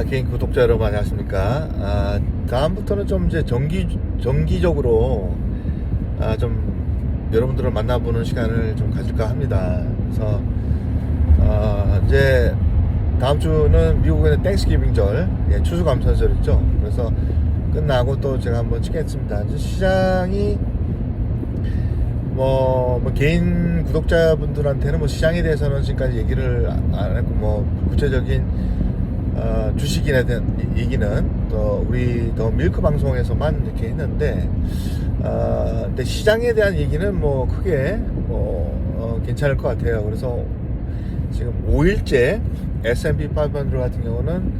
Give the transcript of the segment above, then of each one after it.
개인 구독자 여러분 안녕하십니까. 다음부터는 좀 이제 정기적으로 좀 여러분들을 만나보는 시간을 좀 가질까 합니다. 그래서 이제 다음 주는 미국에는 땡스기빙절, 추수감사절이죠. 그래서 끝나고 또 제가 한번 찍겠습니다. 이제 시장이 개인 구독자분들한테는 시장에 대해서는 지금까지 얘기를 안 했고, 구체적인 주식인에 대한 얘기는 또 우리 더 밀크 방송에서만 이렇게 했는데, 근데 시장에 대한 얘기는 크게 괜찮을 것 같아요. 그래서 지금 5일째 S&P 500 같은 경우는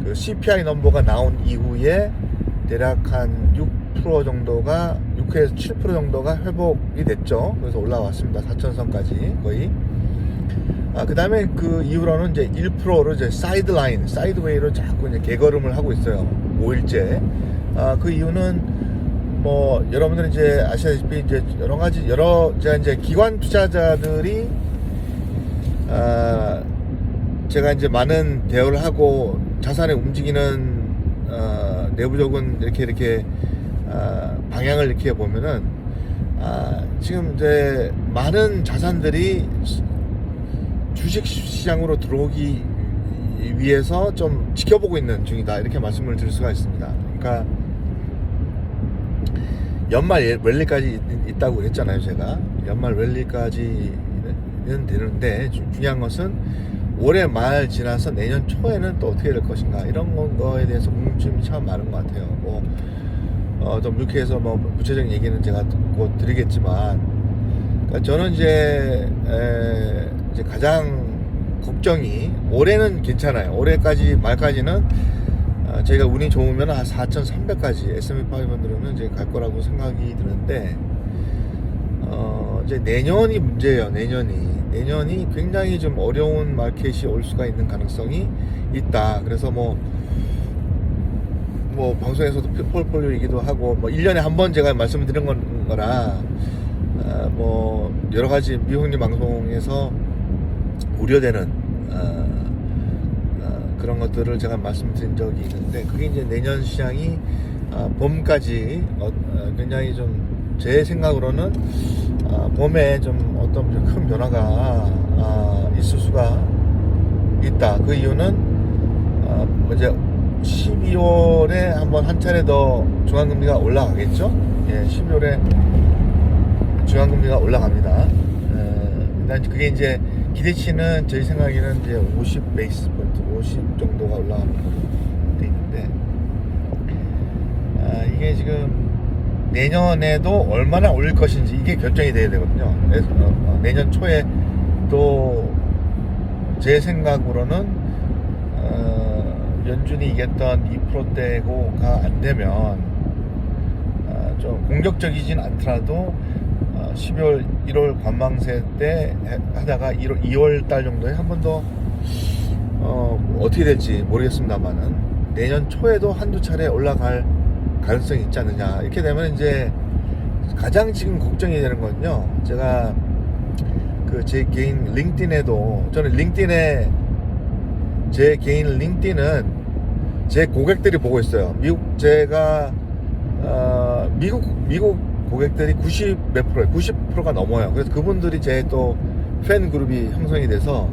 그 CPI 넘버가 나온 이후에 대략 한 6% 정도가 6에서 7% 정도가 회복이 됐죠. 그래서 올라왔습니다. 4천선까지 거의. 그 다음에 그 이후로는 이제 1%로 이제 사이드웨이로 자꾸 이제 개걸음을 하고 있어요. 5일째. 그 이유는 여러분들은 이제 아시다시피 이제 제가 이제 기관 투자자들이 제가 이제 많은 대화를 하고 자산에 움직이는 내부적인 이렇게 방향을 이렇게 보면은 지금 이제 많은 자산들이 주식 시장으로 들어오기 위해서 좀 지켜보고 있는 중이다, 이렇게 말씀을 드릴 수가 있습니다. 그러니까 연말 랠리까지 있다고 했잖아요. 제가 연말 랠리까지는 되는데 중요한 것은 올해 말 지나서 내년 초에는 또 어떻게 될 것인가, 이런 거에 대해서 궁금증이 참 많은 것 같아요. 좀 이렇게 해서 구체적인 얘기는 제가 곧 드리겠지만, 그러니까 저는 이제 가장 걱정이, 올해는 괜찮아요. 올해까지 말까지는 저희가 운이 좋으면 한 4,300까지 S&P 500은 이제 갈 거라고 생각이 드는데, 이제 내년이 문제예요. 내년이 굉장히 좀 어려운 마켓이 올 수가 있는 가능성이 있다. 그래서 방송에서도 폴폴리오 얘기도 하고 1년에 한 번 제가 말씀을 드린 거라 여러 가지 미국리 방송에서 우려되는 그런 것들을 제가 말씀드린 적이 있는데, 그게 이제 내년 시장이 봄까지 굉장히 좀 제 생각으로는 봄에 좀 어떤 큰 변화가 있을 수가 있다. 그 이유는 이제 12월에 한번 한 차례 더 중앙금리가 올라가겠죠. 12월에 중앙금리가 올라갑니다. 일단 그게 이제 기대치는 저희 생각에는 이제 50 베이스 포인트, 50 정도가 올라가는 걸로 돼 있는데, 이게 지금 내년에도 얼마나 올릴 것인지 이게 결정이 돼야 되거든요. 그래서 내년 초에 또 제 생각으로는 연준이 얘기했던 2%대고가 안 되면 좀 공격적이진 않더라도 12월, 1월 관망세 때 하다가 2월 달 정도에 한 번 더 어떻게 될지 모르겠습니다만은 내년 초에도 한두 차례 올라갈 가능성이 있지 않느냐. 이렇게 되면 이제 가장 지금 걱정이 되는 건요, 제가 제 개인 링크드인에도, 저는 제 개인 링크드인은 제 고객들이 보고 있어요. 미국 고객들이 90 몇 프로에 90%가 넘어요. 그래서 그분들이 제 또 팬 그룹이 형성이 돼서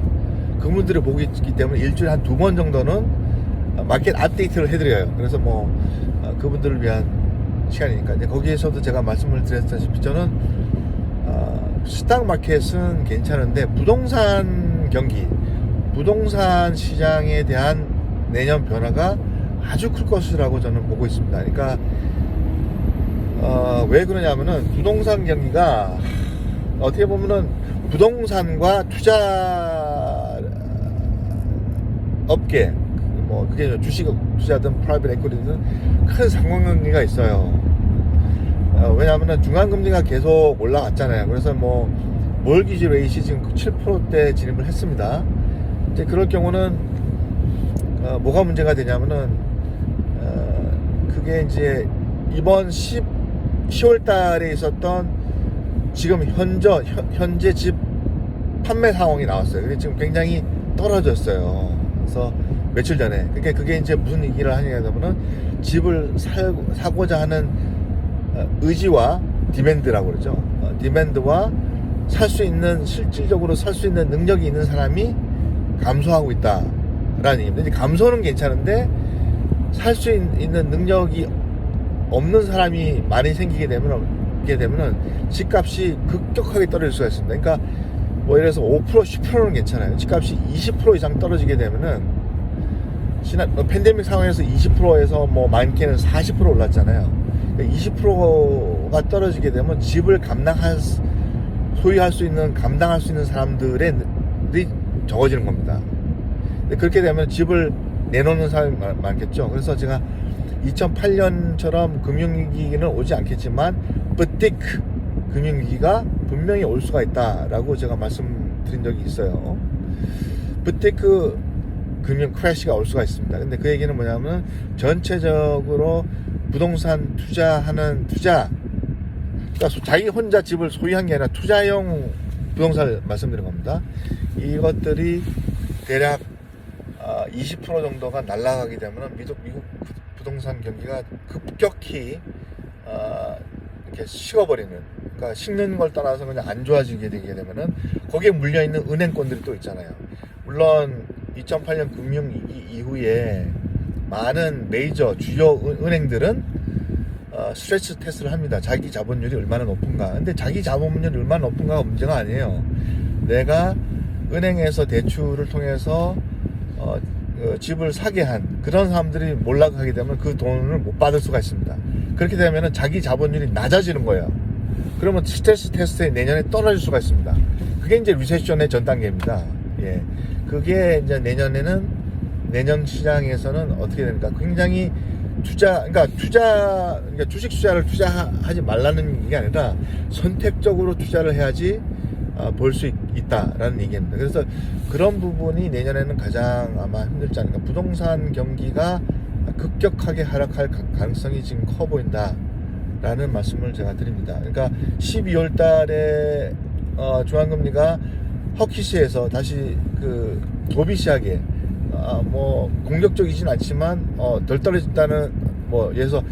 그분들이 보고 있기 때문에 일주일에 한 2번 정도는 마켓 업데이트를 해드려요. 그래서 그분들을 위한 시간이니까. 이제 거기에서도 제가 말씀을 드렸다시피 저는 스탁 마켓은 괜찮은데 부동산 부동산 시장에 대한 내년 변화가 아주 클 것이라고 저는 보고 있습니다. 그러니까 왜 그러냐면은 부동산 경기가 어떻게 보면은 부동산과 투자 업계, 그게 주식 투자든 프라이빗 에퀴티든 큰 상관관계가 있어요. 왜냐하면은 중앙금리가 계속 올라갔잖아요. 그래서 몰기지 레이시 지금 7%대 진입을 했습니다. 이제 그럴 경우는 뭐가 문제가 되냐면은 그게 이제 이번 10월 달에 있었던 지금 현재 집 판매 상황이 나왔어요. 근데 지금 굉장히 떨어졌어요. 그래서 며칠 전에. 그러니까 그게 이제 무슨 얘기를 하냐 하면은 집을 사고자 하는 의지와 디맨드라고 그러죠. 디맨드와 살 수 있는, 실질적으로 살 수 있는 능력이 있는 사람이 감소하고 있다라는 얘기입니다. 이제 감소는 괜찮은데 살 수 있는 능력이 없는 사람이 많이 생기게 되면은 집값이 급격하게 떨어질 수가 있습니다. 그러니까 뭐 예를 들어서 5% 10%는 괜찮아요. 집값이 20% 이상 떨어지게 되면은 팬데믹 상황에서 20%에서 뭐 많게는 40% 올랐잖아요. 그러니까 20%가 떨어지게 되면 집을 소유할 수 있는, 감당할 수 있는 사람들이 적어지는 겁니다. 근데 그렇게 되면 집을 내놓는 사람이 많겠죠. 그래서 제가 2008년처럼 금융위기는 오지 않겠지만 뿌띠크 금융위기가 분명히 올 수가 있다라고 제가 말씀드린 적이 있어요. 뿌띠크 금융 크래시가 올 수가 있습니다. 근데 그 얘기는 뭐냐면 전체적으로 부동산 투자, 그러니까 자기 혼자 집을 소유한 게 아니라 투자용 부동산을 말씀드린 겁니다. 이것들이 대략 20% 정도가 날아가게 되면 미국 부동산 경기가 급격히 이렇게 식어버리는, 그러니까 식는 걸 떠나서 그냥 안 좋아지게 되게 되면은 거기에 물려 있는 은행권들이 또 있잖아요. 물론 2008년 금융위기 이후에 많은 메이저 주요 은행들은 스트레스 테스트를 합니다. 자기 자본율이 얼마나 높은가. 근데 자기 자본율이 얼마나 높은가가 문제가 아니에요. 내가 은행에서 대출을 통해서 집을 사게 한 그런 사람들이 몰락하게 되면 그 돈을 못 받을 수가 있습니다. 그렇게 되면 자기 자본율이 낮아지는 거예요. 그러면 스트레스 테스트에 내년에 떨어질 수가 있습니다. 그게 이제 리세션의 전 단계입니다. 예. 그게 이제 내년 시장에서는 어떻게 됩니까? 굉장히 그러니까 주식 투자를 투자하지 말라는 게 아니라 선택적으로 투자를 해야지 볼 수 있다라는 얘기입니다. 그래서 그런 부분이 내년에는 가장 아마 힘들지 않을까. 부동산 경기가 급격하게 하락할 가능성이 지금 커 보인다라는 말씀을 제가 드립니다. 그러니까 12월 달에 중앙금리가 허키시에서 다시 도비시하게 뭐 공격적이진 않지만 덜 떨어진다는, 뭐 예를 들어서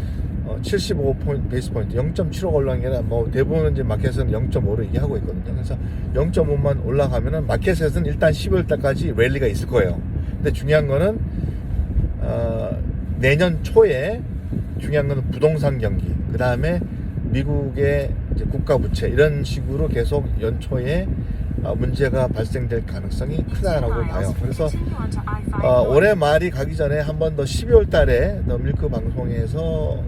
75 베이스 포인트 0.75 올라간 게 아니라 뭐 대부분 이제 마켓에서는 0.5로 얘기하고 있거든요. 그래서 0.5만 올라가면은 마켓에서는 일단 12월 달까지 랠리가 있을 거예요. 근데 중요한 거는 내년 초에 중요한 거는 부동산 경기, 그 다음에 미국의 이제 국가 부채, 이런 식으로 계속 연초에 문제가 발생될 가능성이 크다라고 봐요. 그래서 올해 말이 가기 전에 한 번 더 12월 달에 더 밀크 방송에서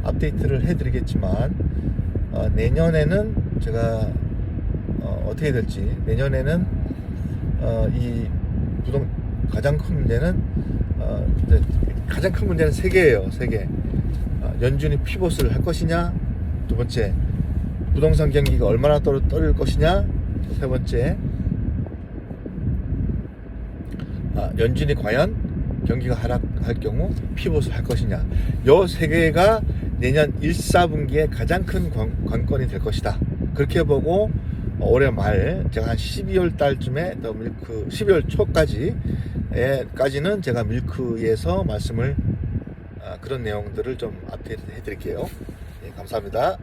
업데이트를 해드리겠지만, 내년에는 제가 어떻게 될지, 내년에는 가장 큰 문제는 세 개예요. 세 개. 연준이 피봇을 할 것이냐, 두 번째 부동산 경기가 얼마나 떨어질 것이냐, 세 번째 연준이 과연 경기가 하락할 경우 피봇을 할 것이냐. 요 세 개가 내년 1, 4분기에 가장 큰 관건이 될 것이다. 그렇게 보고 올해 말 제가 한 12월 달쯤에 더 12월 초까지는 제가 밀크에서 말씀을 그런 내용들을 좀 업데이트 해드릴게요. 네, 감사합니다.